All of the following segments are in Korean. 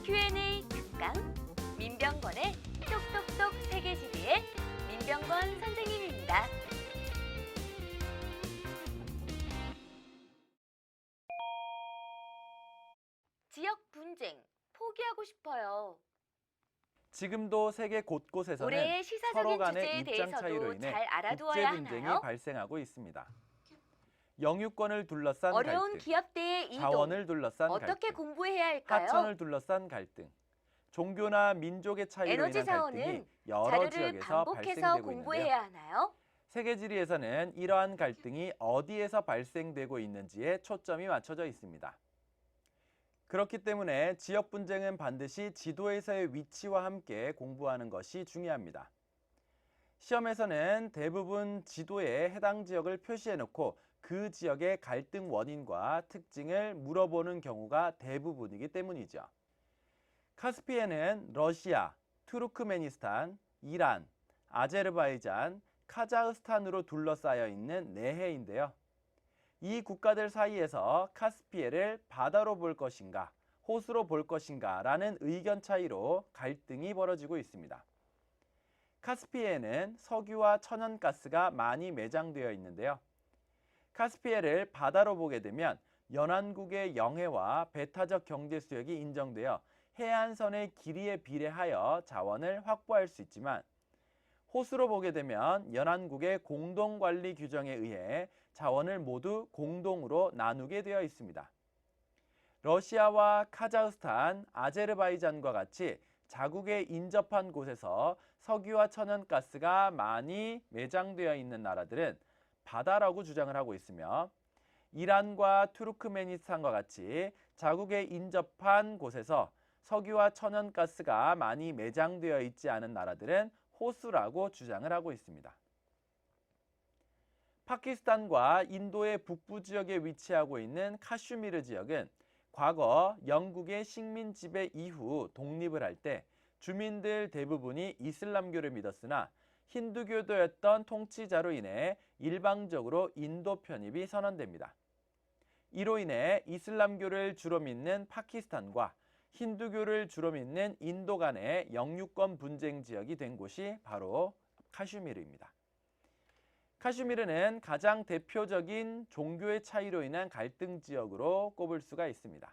Q&A 특강 민병건의 똑똑똑 세계지리의 민병건 선생님입니다. 지역 분쟁 포기하고 싶어요. 지금도 세계 곳곳에서는 올해의 서로 시사적인 간의 주제에 입장 차이로 대해서도 인해 잘 알아두어야 국제 분쟁이 하나요? 발생하고 있습니다. 영유권을 둘러싼 어려운 갈등, 기업대의 이동, 자원을 둘러싼 어떻게 갈등, 공부해야 할까요? 하천을 둘러싼 갈등, 종교나 민족의 차이로 에너지 인한 갈등이 자원은 여러 자료를 지역에서 반복해서 발생되고 있는데요. 공부해야 하나요? 세계지리에서는 이러한 갈등이 어디에서 발생되고 있는지에 초점이 맞춰져 있습니다. 그렇기 때문에 지역 분쟁은 반드시 지도에서의 위치와 함께 공부하는 것이 중요합니다. 시험에서는 대부분 지도에 해당 지역을 표시해놓고 그 지역의 갈등 원인과 특징을 물어보는 경우가 대부분이기 때문이죠. 카스피해는 러시아, 투르크메니스탄, 이란, 아제르바이잔, 카자흐스탄으로 둘러싸여 있는 내해인데요. 이 국가들 사이에서 카스피해를 바다로 볼 것인가, 호수로 볼 것인가 라는 의견 차이로 갈등이 벌어지고 있습니다. 카스피해에는 석유와 천연가스가 많이 매장되어 있는데요. 카스피해를 바다로 보게 되면 연안국의 영해와 배타적 경제 수역이 인정되어 해안선의 길이에 비례하여 자원을 확보할 수 있지만 호수로 보게 되면 연안국의 공동관리 규정에 의해 자원을 모두 공동으로 나누게 되어 있습니다. 러시아와 카자흐스탄, 아제르바이잔과 같이 자국에 인접한 곳에서 석유와 천연가스가 많이 매장되어 있는 나라들은 바다라고 주장을 하고 있으며 이란과 투르크메니스탄과 같이 자국에 인접한 곳에서 석유와 천연가스가 많이 매장되어 있지 않은 나라들은 호수라고 주장을 하고 있습니다. 파키스탄과 인도의 북부 지역에 위치하고 있는 카슈미르 지역은 과거 영국의 식민 지배 이후 독립을 할 때 주민들 대부분이 이슬람교를 믿었으나 힌두교도였던 통치자로 인해 일방적으로 인도 편입이 선언됩니다. 이로 인해 이슬람교를 주로 믿는 파키스탄과 힌두교를 주로 믿는 인도 간의 영유권 분쟁 지역이 된 곳이 바로 카슈미르입니다. 카슈미르는 가장 대표적인 종교의 차이로 인한 갈등 지역으로 꼽을 수가 있습니다.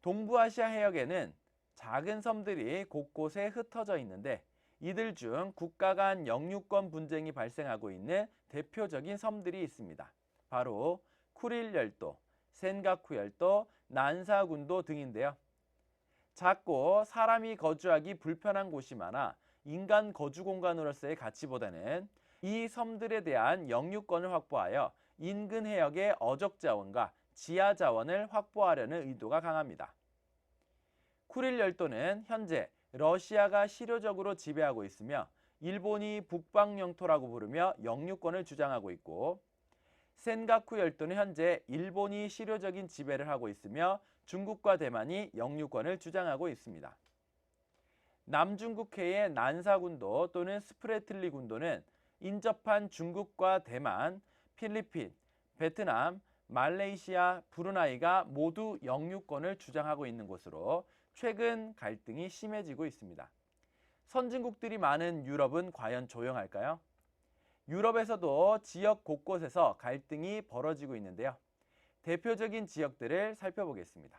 동부아시아 해역에는 작은 섬들이 곳곳에 흩어져 있는데 이들 중 국가 간 영유권 분쟁이 발생하고 있는 대표적인 섬들이 있습니다. 바로 쿠릴 열도, 센가쿠 열도, 난사군도 등인데요. 작고 사람이 거주하기 불편한 곳이 많아 인간 거주 공간으로서의 가치보다는 이 섬들에 대한 영유권을 확보하여 인근 해역의 어적 자원과 지하 자원을 확보하려는 의도가 강합니다. 쿠릴 열도는 현재 러시아가 실효적으로 지배하고 있으며 일본이 북방 영토라고 부르며 영유권을 주장하고 있고 센가쿠 열도는 현재 일본이 실효적인 지배를 하고 있으며 중국과 대만이 영유권을 주장하고 있습니다. 남중국해의 난사군도 또는 스프레틀리 군도는 인접한 중국과 대만, 필리핀, 베트남, 말레이시아, 브루나이가 모두 영유권을 주장하고 있는 곳으로 최근 갈등이 심해지고 있습니다. 선진국들이 많은 유럽은 과연 조용할까요? 유럽에서도 지역 곳곳에서 갈등이 벌어지고 있는데요. 대표적인 지역들을 살펴보겠습니다.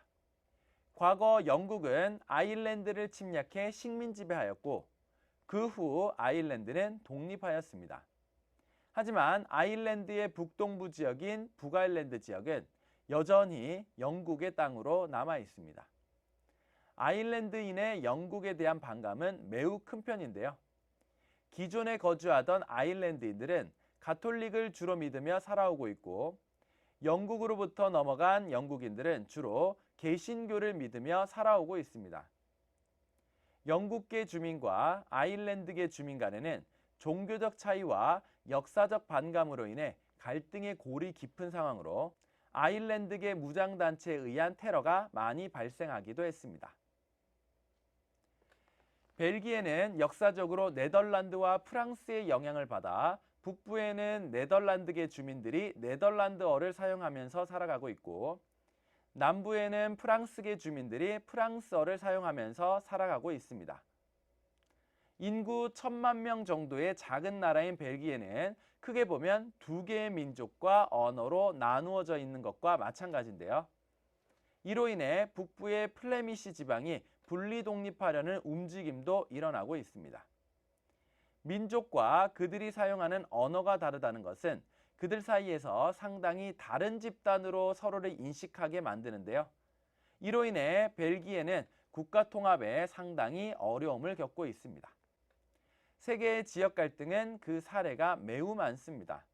과거 영국은 아일랜드를 침략해 식민 지배하였고 그 후 아일랜드는 독립하였습니다. 하지만 아일랜드의 북동부 지역인 북아일랜드 지역은 여전히 영국의 땅으로 남아 있습니다. 아일랜드인의 영국에 대한 반감은 매우 큰 편인데요. 기존에 거주하던 아일랜드인들은 가톨릭을 주로 믿으며 살아오고 있고 영국으로부터 넘어간 영국인들은 주로 개신교를 믿으며 살아오고 있습니다. 영국계 주민과 아일랜드계 주민 간에는 종교적 차이와 역사적 반감으로 인해 갈등의 골이 깊은 상황으로 아일랜드계 무장단체에 의한 테러가 많이 발생하기도 했습니다. 벨기에는 역사적으로 네덜란드와 프랑스의 영향을 받아 북부에는 네덜란드계 주민들이 네덜란드어를 사용하면서 살아가고 있고 남부에는 프랑스계 주민들이 프랑스어를 사용하면서 살아가고 있습니다. 인구 1,000만 명 정도의 작은 나라인 벨기에는 크게 보면 두 개의 민족과 언어로 나누어져 있는 것과 마찬가지인데요. 이로 인해 북부의 플레미시 지방이 분리 독립하려는 움직임도 일어나고 있습니다. 민족과 그들이 사용하는 언어가 다르다는 것은 그들 사이에서 상당히 다른 집단으로 서로를 인식하게 만드는데요. 이로 인해 벨기에는 국가 통합에 상당히 어려움을 겪고 있습니다. 세계의 지역 갈등은 그 사례가 매우 많습니다.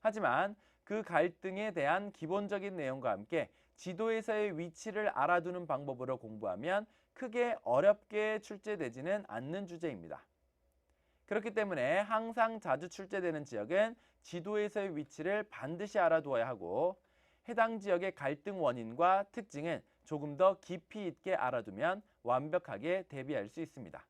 하지만 그 갈등에 대한 기본적인 내용과 함께 지도에서의 위치를 알아두는 방법으로 공부하면 크게 어렵게 출제되지는 않는 주제입니다. 그렇기 때문에 항상 자주 출제되는 지역은 지도에서의 위치를 반드시 알아두어야 하고 해당 지역의 갈등 원인과 특징은 조금 더 깊이 있게 알아두면 완벽하게 대비할 수 있습니다.